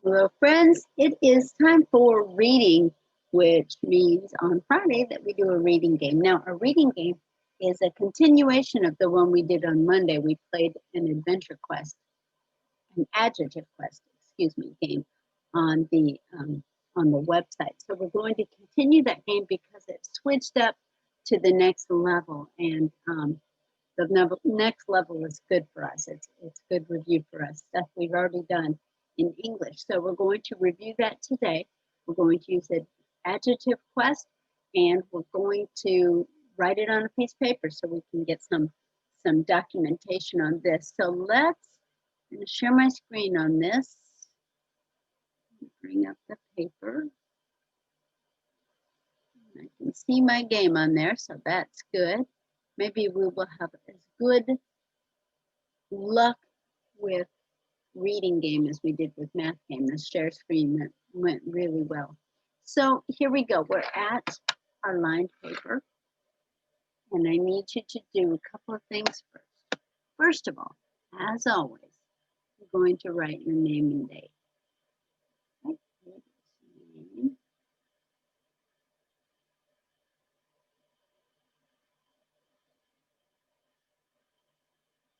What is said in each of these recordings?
Hello, friends. It is time for reading, which means on Friday that we do a reading game. Now, a reading game is a continuation of the one we did on Monday. We played an adventure quest, an adjective quest, excuse me, game on the website. So we're going to continue that game because it switched up to the next level, and the next level is good for us. It's good review for us, stuff we've already done in English. So we're going to review that today. We're going to use an adjective quest, and we're going to write it on a piece of paper so we can get some documentation on this. So I'm going to share my screen on this. Bring up the paper. I can see my game on there, so that's good. Maybe we will have as good luck with reading game as we did with math game. The share screen that went really well. So here we go. We're at our lined paper, and I need you to do a couple of things first. First of all, as always, you're going to write your name and date. Okay. Name.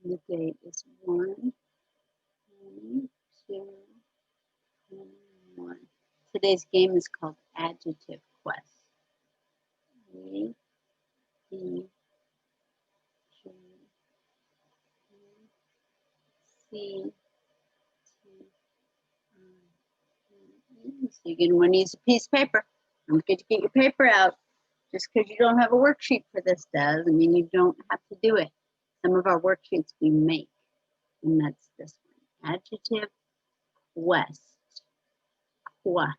The date is 1/22/1. Today's game is called Adjective Quest. A, B, G, C, T, I, E. So you're going to want to use a piece of paper. Don't forget to get your paper out. Just because you don't have a worksheet for this doesn't mean you don't have to do it. Some of our worksheets we make, and that's this one. Adjective quest. Qua.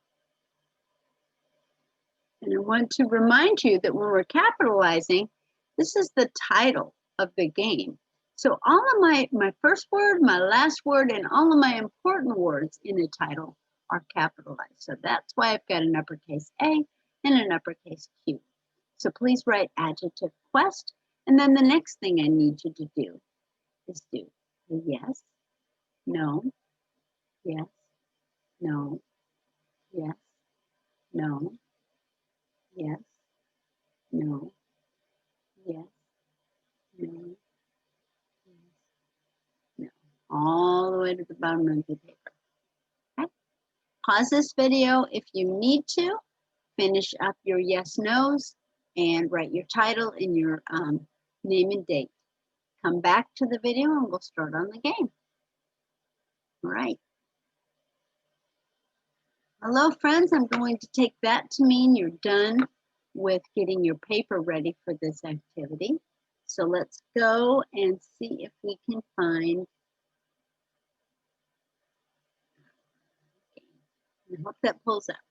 And I want to remind you that when we're capitalizing, this is the title of the game. So all of my first word, my last word, and all of my important words in a title are capitalized. So that's why I've got an uppercase A and an uppercase Q. So please write adjective quest. And then the next thing I need you to do is do a yes, no, yes, no, yes, no, yes, no, yes, no, yes, no. All the way to the bottom of the paper. Okay? Pause this video if you need to. Finish up your yes, no's, and write your title and your name and date. Come back to the video and we'll start on the game. All right. Hello, friends. I'm going to take that to mean you're done with getting your paper ready for this activity. So let's go and see if we can find. I hope that pulls up.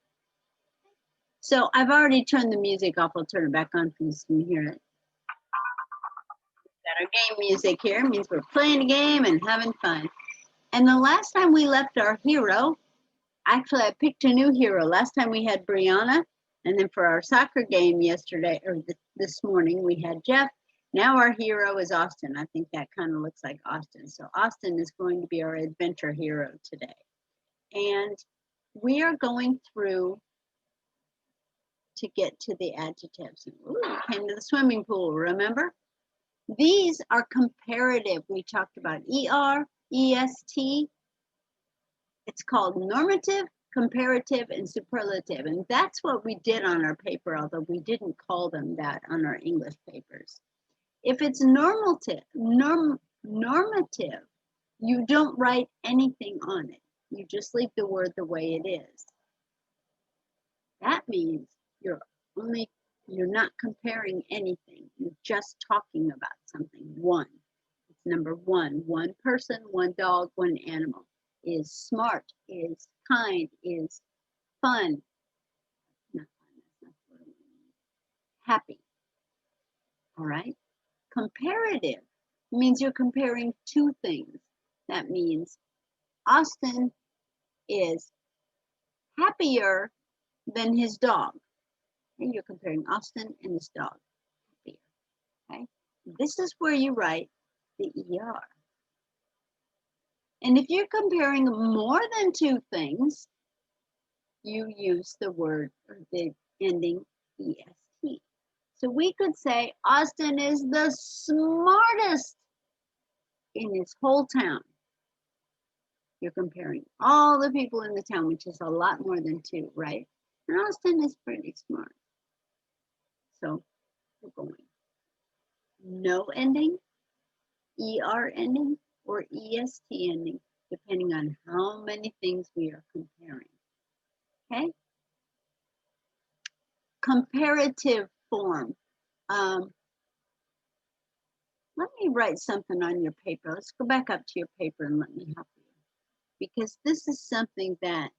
So I've already turned the music off. I'll turn it back on for you so you can hear it. Got our game music here. It means we're playing a game and having fun. And the last time we left our hero, actually I picked a new hero. Last time we had Brianna, and then for our soccer game yesterday, or this morning, we had Jeff. Now our hero is Austin. I think that kind of looks like Austin. So Austin is going to be our adventure hero today. And we are going through to get to the adjectives. Ooh, came to the swimming pool, remember? These are comparative. We talked about ER, EST. It's called normative, comparative, and superlative. And that's what we did on our paper, although we didn't call them that on our English papers. If it's normative, you don't write anything on it. You just leave the word the way it is. That means you're not comparing anything. You're just talking about something. One. It's number one. One person, one dog, one animal. Is smart, is kind, is fun. Not fun, that's not what I mean. Happy. All right? Comparative means you're comparing two things. That means Austin is happier than his dog. And you're comparing Austin and his dog. Happier. Okay? This is where you write the ER. And if you're comparing more than two things, you use the word or the ending est. So we could say Austin is the smartest in his whole town. You're comparing all the people in the town, which is a lot more than two, right? And Austin is pretty smart. So we're going no ending, ER ending, or EST ending, depending on how many things we are comparing. Okay? Comparative form. Let me write something on your paper. Let's go back up to your paper and let me help you. Because this is something that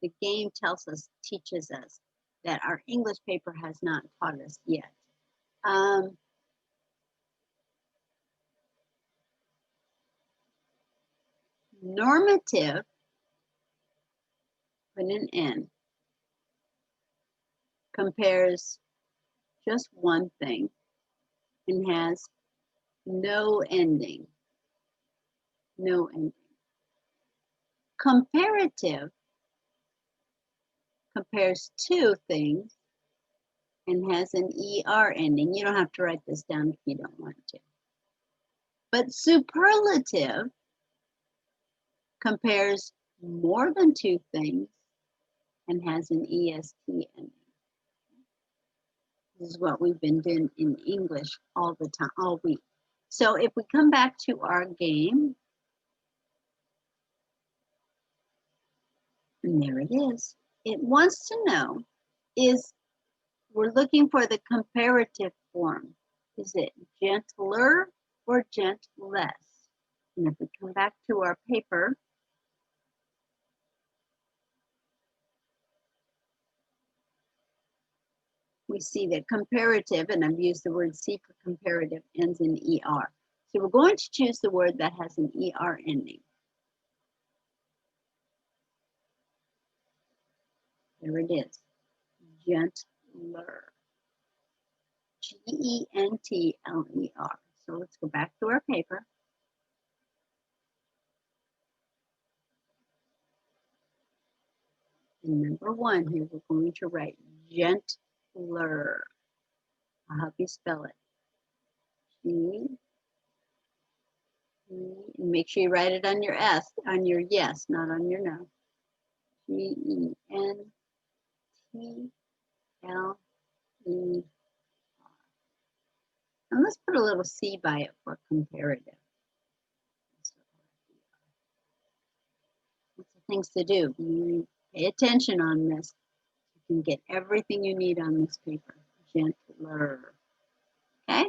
the game tells us, teaches us, that our English paper has not taught us yet. Normative, put an N, compares just one thing and has no ending. No ending. Comparative compares two things and has an ER ending. You don't have to write this down if you don't want to. But superlative compares more than two things and has an EST ending. This is what we've been doing in English all the time, all week. So if we come back to our game, and there it is. It wants to know we're looking for the comparative form. Is it gentler or gentless? And if we come back to our paper, we see that comparative, and I've used the word C for comparative, ends in ER. So we're going to choose the word that has an ER ending. There it is, gentler. Gentler. So let's go back to our paper. And number one here, we're going to write gentler. I'll help you spell it. And make sure you write it on your S, on your yes, not on your no. Gentler. And let's put a little C by it for comparative. Lots of things to do. You pay attention on this. You can get everything you need on this paper. Gentler. Okay?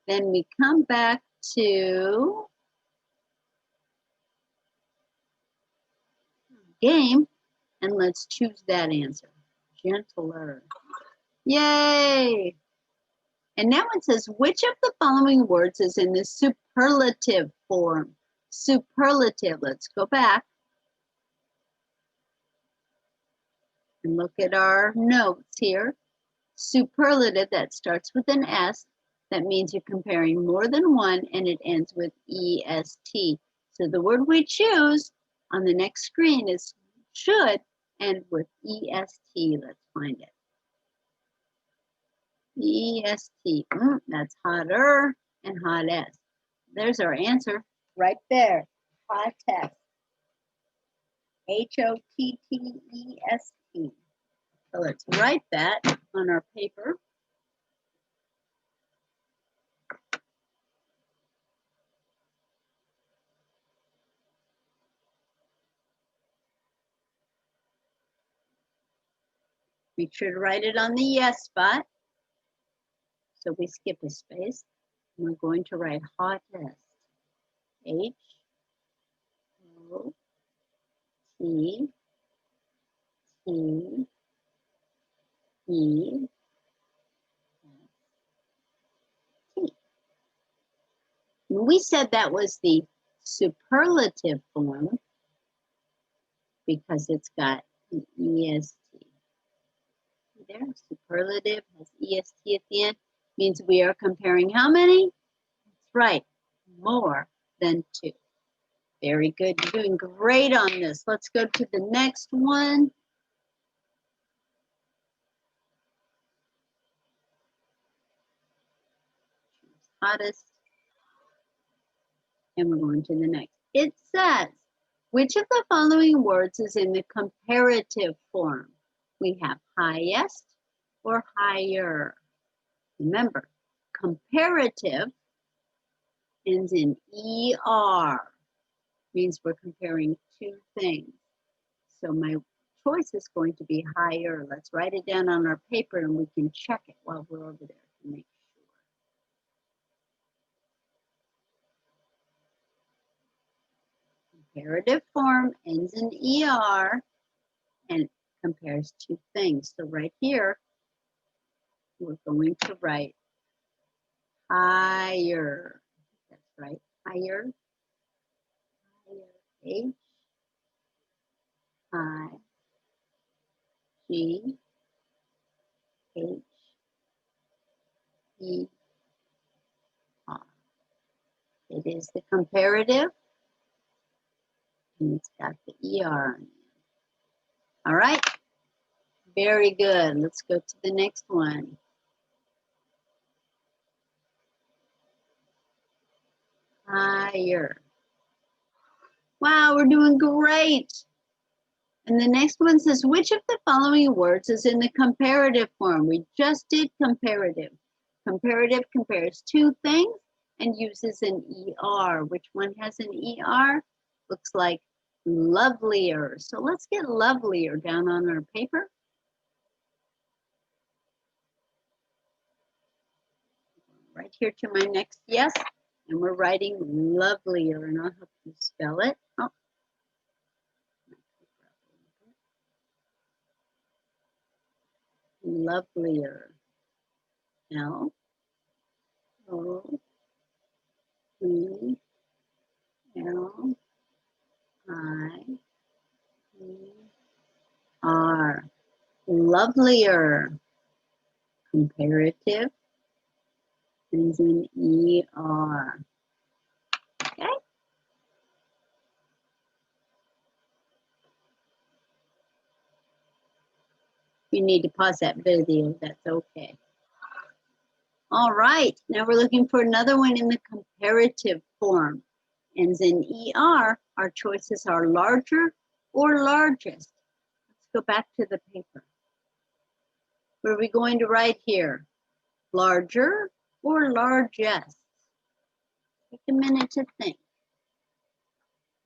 Then we come back to game, and let's choose that answer. Gentler. Yay! And now it says, which of the following words is in the superlative form? Superlative. Let's go back and look at our notes here. Superlative, that starts with an S. That means you're comparing more than one, and it ends with EST. So the word we choose on the next screen is should end with EST. Let's find it. EST. That's hotter and hottest. There's our answer right there. Hottest. HOTTEST. So let's write that on our paper. Make sure to write it on the yes spot. So we skip a space. And we're going to write hottest. HOTTEST. We said that was the superlative form because it's got an EST. There, superlative has EST at the end, means we are comparing how many? That's right, more than two. Very good. You're doing great on this. Let's go to the next one. Hottest. And we're going to the next. It says, which of the following words is in the comparative form? We have highest or higher. Remember, comparative ends in ER. Means we're comparing two things. So my choice is going to be higher. Let's write it down on our paper and we can check it while we're over there to make sure. Comparative form ends in ER and compares two things. So right here, we're going to write higher. That's right, higher. H I G H E R. It is the comparative, and it's got the ER on it. All right, very good. Let's go to the next one. Higher. Wow, we're doing great. And the next one says, which of the following words is in the comparative form? We just did comparative. Comparative compares two things and uses an ER. Which one has an ER? Looks like lovelier. So let's get lovelier down on our paper. Right here to my next yes. And we're writing lovelier, and I'll help you spell it. Oh. Lovelier. L O E L I E R. Lovelier. Comparative ends in ER. Okay. You need to pause that video, that's okay. All right, now we're looking for another one in the comparative form. Ends in ER. Our choices are larger or largest. Let's go back to the paper. What are we going to write here? Larger or largest? Take a minute to think.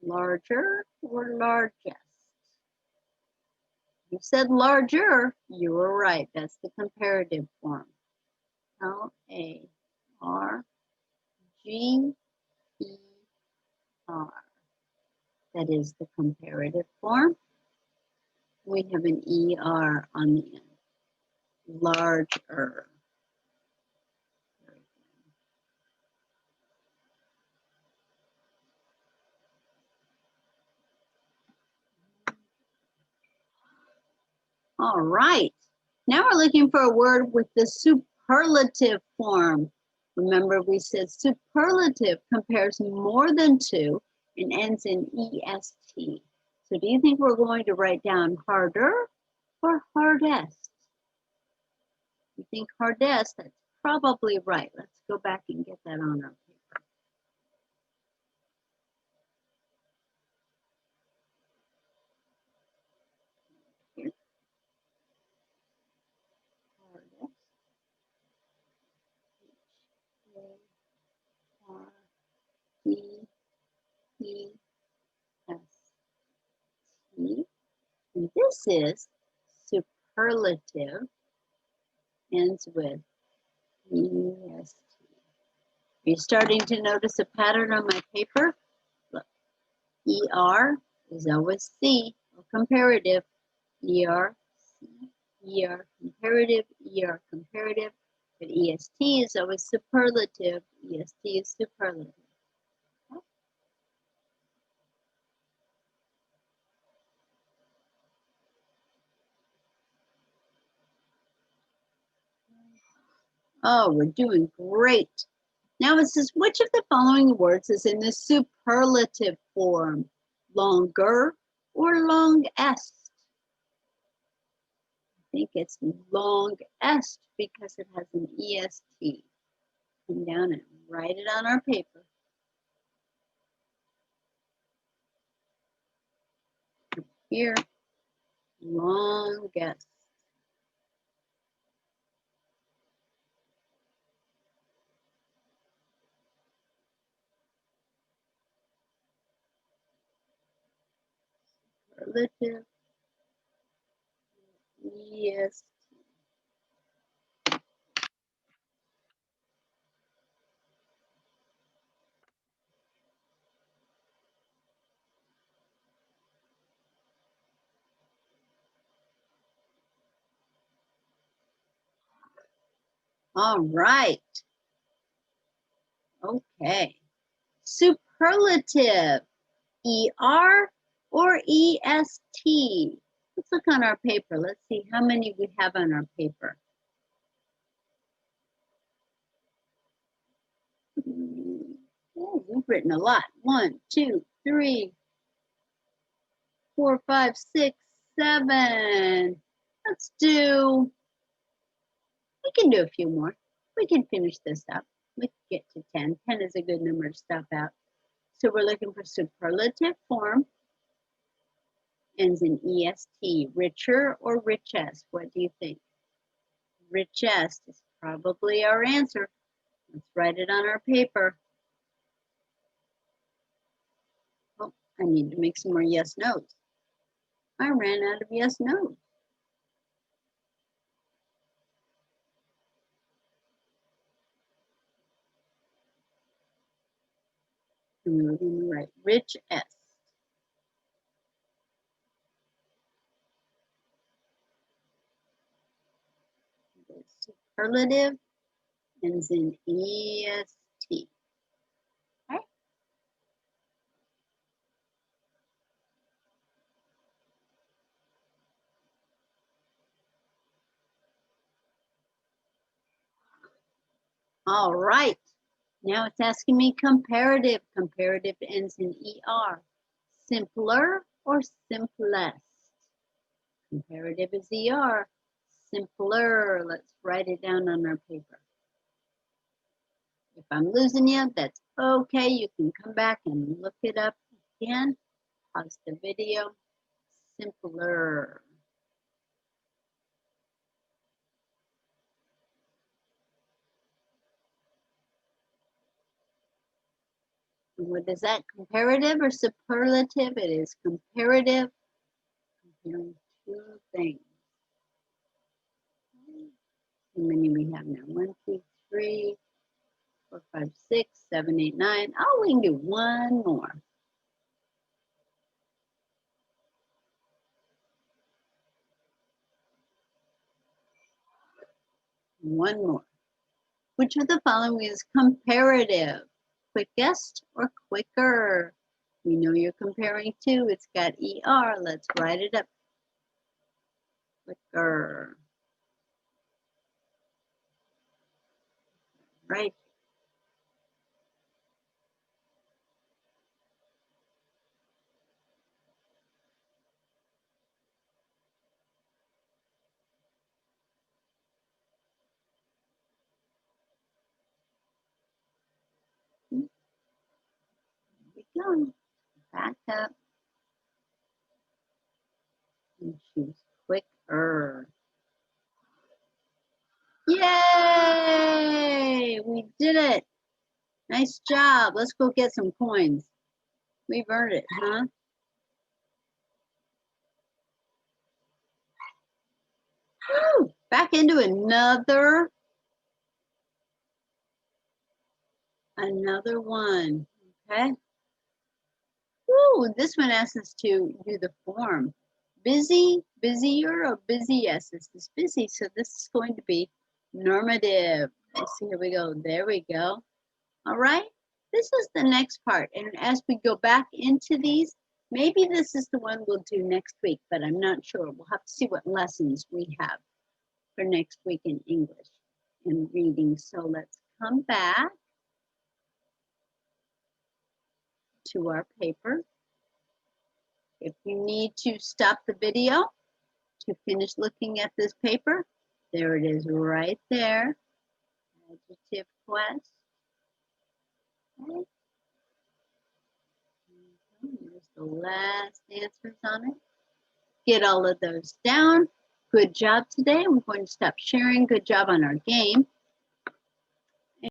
Larger or largest? You said larger, you were right. That's the comparative form. L-A-R-G-E-R. That is the comparative form. We have an ER on the end. Larger. All right. Now we're looking for a word with the superlative form. Remember, we said superlative compares more than two and ends in EST. So do you think we're going to write down harder or hardest? You think hardest? That's probably right. Let's go back and get that on our paper. Here. Hardest. H-A-R-D-E-S-T. And this is superlative, ends with EST. Are you starting to notice a pattern on my paper? Look, ER is always C, or comparative. ER, C, ER, comparative, ER, comparative. But EST is always superlative. EST is superlative. Oh, we're doing great. Now it says, which of the following words is in the superlative form? Longer or longest? I think it's longest because it has an EST. Come down and write it on our paper. Here, longest. Superlative, EST. All right. Okay. Superlative, ER or EST? Let's look on our paper. Let's see how many we have on our paper. Oh, we've written a lot. 1, 2, 3, 4, 5, 6, 7. Let's do, we can do a few more. We can finish this up. We can get to 10. 10 is a good number to stop out. So we're looking for superlative form. Ends in EST. Richer or richest? What do you think? Richest is probably our answer. Let's write it on our paper. Oh, I need to make some more yes, no's. I ran out of yes, no's. And we're going to write richest. The superlative ends in EST. Okay. All right. Now it's asking me comparative. Comparative ends in ER. Simpler or simplest? Comparative is ER. Simpler. Let's write it down on our paper. If I'm losing you, that's okay. You can come back and look it up again. Pause the video. Simpler. What is that? Comparative or superlative? It is comparative. Comparing two things. How many we have now? 1, 2, 3, 4, 5, 6, 7, 8, 9. Oh, we can do one more. One more. Which of the following is comparative? Quickest or quicker? We know you're comparing two. It's got ER. Let's write it up. Quicker. Right. Here we go. Back up. And choose quicker. Yay! We did it. Nice job. Let's go get some coins. We've earned it, huh? Woo! Back into another one. Okay. Woo! This one asks us to do the form. Busy, busier, or busiest? This is busy, so this is going to be normative. Let's see, here we go. There we go. All right. This is the next part. And as we go back into these, maybe this is the one we'll do next week, but I'm not sure. We'll have to see what lessons we have for next week in English and reading. So let's come back. to our paper. If you need to stop the video to finish looking at this paper, there it is right there. Adjective quest. Okay. Here's the last answers on it. Get all of those down. Good job today. I'm going to stop sharing. Good job on our game.